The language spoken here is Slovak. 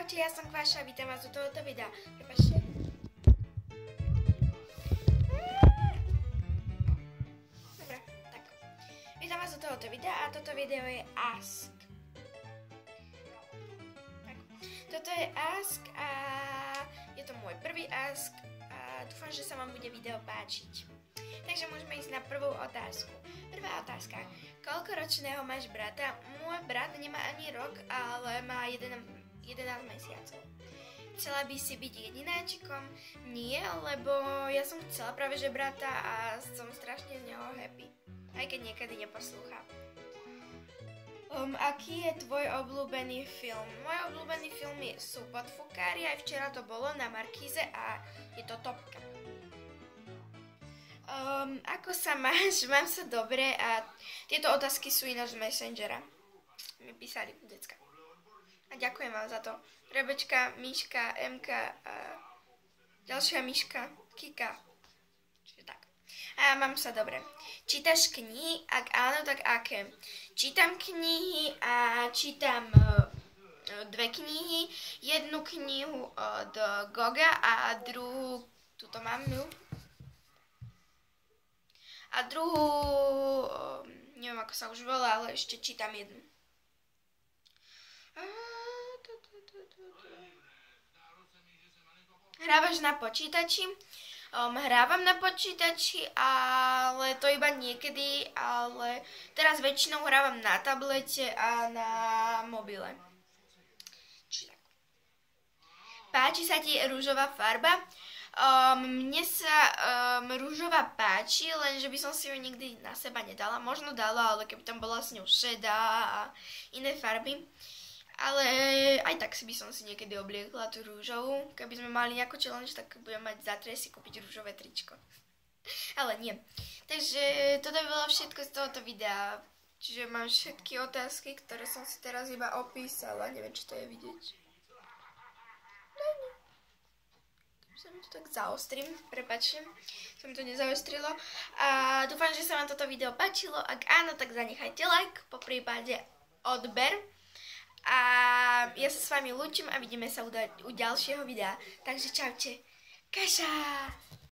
Čaute, ja som Kváša a vítam vás u tohoto videa. Prepačte. Dobre, tak. Vítam vás u tohoto videa a toto video je Ask. Tak. Toto je Ask a je to môj prvý Ask a dúfam, že sa vám bude video páčiť. Takže môžeme ísť na prvú otázku. Prvá otázka. Koľko ročného máš brata? Môj brat nemá ani rok, ale má 11 mesiacov. Chcela by si byť jedináčikom? Nie, lebo ja som chcela práve že brata a som strašne z neho happy. Aj keď niekedy neposlúcha. Aký je tvoj obľúbený film? Môj obľúbený film sú Podfukári, aj včera to bolo na Markíze a je to topka. Ako sa máš? Mám sa dobre a tieto otázky sú ináč z Messengera. Mi písali decka. A ďakujem vám za to. Rebečka, Miška, Emka a ďalšia Miška, Kika. Čiže tak. A mám sa dobre. Čítaš knihy? Ak áno, tak aké? Čítam knihy a čítam dve knihy. Jednu knihu od Goga a druhú, tuto mám ju. A druhú, neviem ako sa už volá, ale ešte čítam jednu. Hrávaš na počítači? Hrávam na počítači, ale to iba niekedy, ale teraz väčšinou hrávam na tablete a na mobile. Čiže tak. Páči sa ti rúžová farba? Mne sa rúžová páči, lenže by som si ju nikdy na seba nedala. Možno dala, ale keby tam bola s ňou šedá a iné farby. Ale aj tak by som si niekedy obliekla tú rúžovú. Keby sme mali nejakú challenge, tak budem mať zajtra si kúpiť rúžové tričko. Ale nie. Takže toto by bolo všetko z tohoto videa. Čiže mám všetky otázky, ktoré som si teraz iba opísala. Neviem, či to je vidieť. Sa mi to tak zaostrím, prepáčte, sa mi to nezaostrilo. A dúfam, že sa vám toto video páčilo. Ak áno, tak zanechajte like, poprípade odber. A ja sa s vami lúčim a vidíme sa u ďalšieho videa. Takže čaute. Kaša!